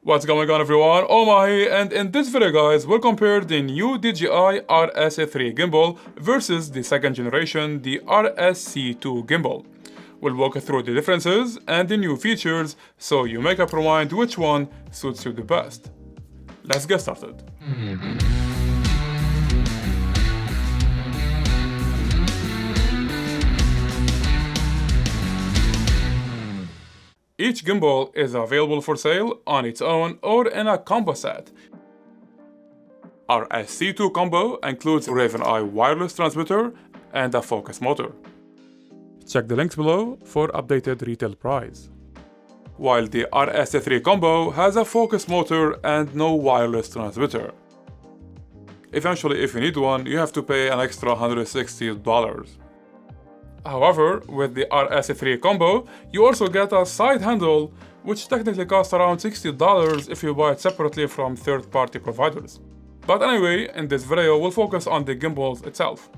What's going on everyone, Omahi, and in this video guys, we'll compare the new DJI RSC gimbal versus the second generation, the RSC2 gimbal. We'll walk through the differences and the new features so you make up your mind which one suits you the best. Let's get started. Each gimbal is available for sale on its own or in a combo set. Our RSC2 combo includes a Raven Eye wireless transmitter and a focus motor. Check the links below for updated retail price. While the RSC3 combo has a focus motor and no wireless transmitter. Eventually, if you need one, you have to pay an extra $160. However, with the RSC3 combo, you also get a side handle, which technically costs around $60 if you buy it separately from third-party providers. But anyway, in this video, we'll focus on the gimbal itself.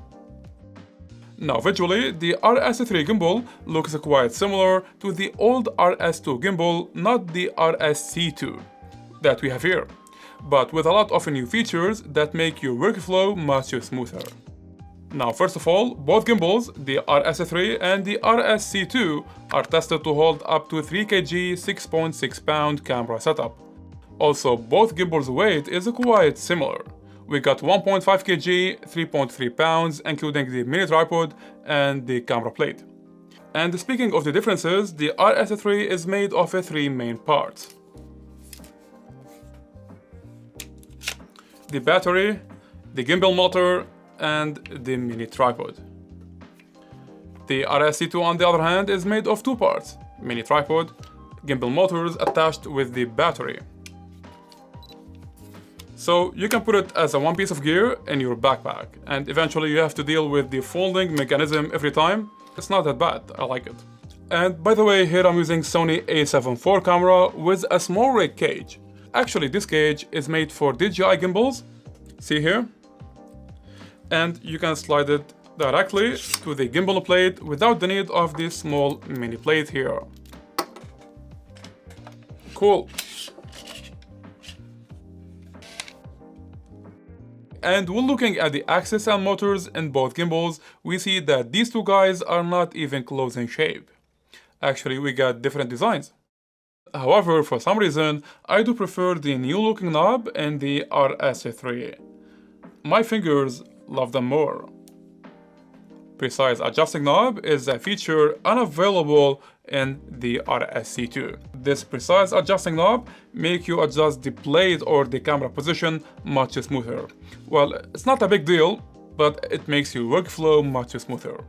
Now visually, the RSC3 gimbal looks quite similar to the old RS2 gimbal, not the RSC2 that we have here, but with a lot of new features that make your workflow much smoother. Now first of all, both gimbals, the RSC3 and the RSC2, are tested to hold up to 3 kg 6.6 pound camera setup. Also, both gimbals' weight is quite similar. We got 1.5 kg 3.3 pounds including the mini tripod and the camera plate. And speaking of the differences, the RSC3 is made of 3 main parts: the battery, the gimbal motor, and the mini tripod. The RSC2 on the other hand is made of 2 parts: mini tripod, gimbal motors attached with the battery. So you can put it as a one piece of gear in your backpack, and eventually you have to deal with the folding mechanism every time. It's not that bad, I like it. And by the way, here I'm using Sony a7 IV camera with a small rig cage. Actually, this cage is made for DJI gimbals, see here? And you can slide it directly to the gimbal plate without the need of this small mini plate here. Cool. And when looking at the axis and motors in both gimbals, we see that these two guys are not even close in shape. Actually, we got different designs. However, for some reason, I do prefer the new looking knob in the RSC3. My fingers love them more. Precise adjusting knob is a feature unavailable in the RSC2. This precise adjusting knob makes you adjust the plate or the camera position much smoother. Well, it's not a big deal, but it makes your workflow much smoother.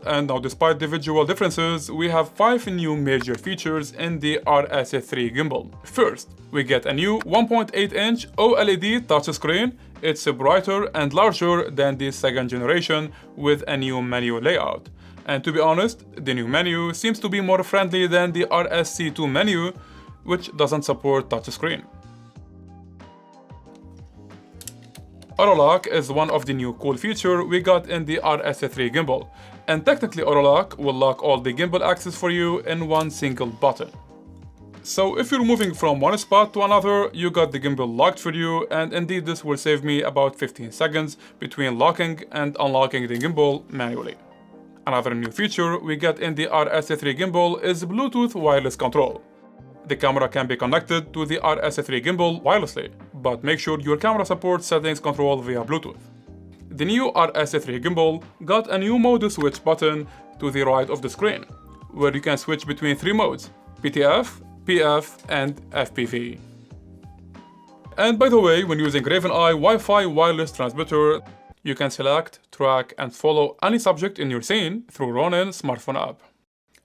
And now, despite the visual differences, we have 5 new major features in the RSC3 gimbal. First, we get a new 1.8-inch OLED touchscreen. It's brighter and larger than the second generation with a new menu layout. And to be honest, the new menu seems to be more friendly than the RSC2 menu, which doesn't support touchscreen. Auto lock is one of the new cool features we got in the RSC3 gimbal. And technically auto lock will lock all the gimbal axes for you in one single button. So if you're moving from one spot to another, you got the gimbal locked for you, and indeed this will save me about 15 seconds between locking and unlocking the gimbal manually. Another new feature we get in the RSC3 gimbal is Bluetooth wireless control. The camera can be connected to the RSC3 gimbal wirelessly, but make sure your camera supports settings control via Bluetooth. The new RSC3 gimbal got a new mode switch button to the right of the screen, where you can switch between 3 modes: PTF, PF, and FPV. And by the way, when using Raven Eye Wi-Fi wireless transmitter, you can select, track, and follow any subject in your scene through RONIN smartphone app.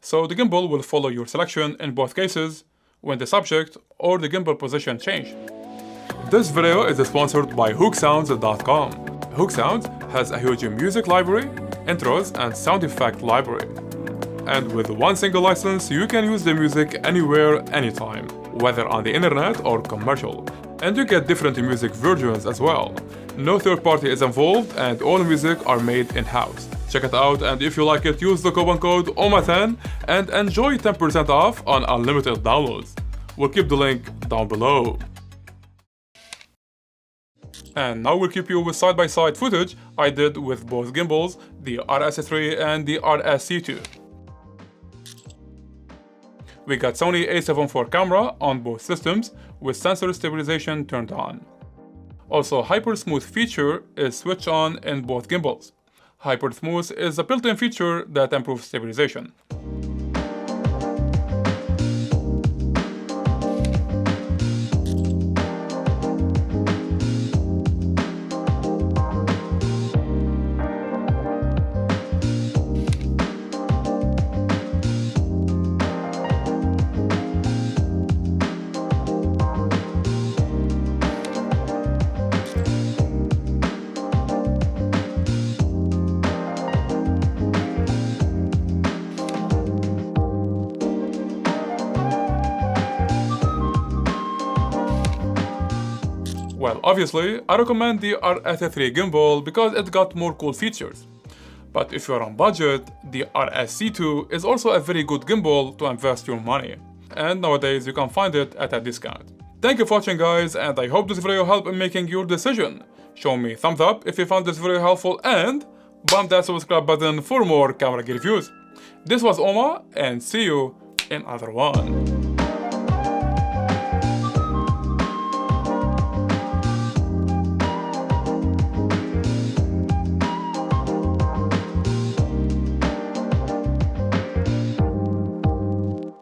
So the gimbal will follow your selection in both cases when the subject or the gimbal position change. This video is sponsored by Hooksounds.com. Hooksounds has a huge music library, intros, and sound effect library. And with one single license, you can use the music anywhere, anytime, whether on the internet or commercial. And you get different music versions as well. No third party is involved and all music are made in-house. Check it out, and if you like it, use the coupon code OMA10 and enjoy 10% off on unlimited downloads. We'll keep the link down below. And now we'll keep you with side-by-side footage I did with both gimbals, the RSC and the RSC2. We got Sony a7 IV camera on both systems with sensor stabilization turned on. Also, Hyper Smooth feature is switched on in both gimbals. Hyper Smooth is a built-in feature that improves stabilization. Well, obviously, I recommend the RSC3 gimbal because it got more cool features. But if you're on budget, the RSC2 is also a very good gimbal to invest your money. And nowadays you can find it at a discount. Thank you for watching, guys, and I hope this video helped in making your decision. Show me a thumbs up if you found this video helpful and bump that subscribe button for more camera gear reviews. This was Oma, and see you in another one.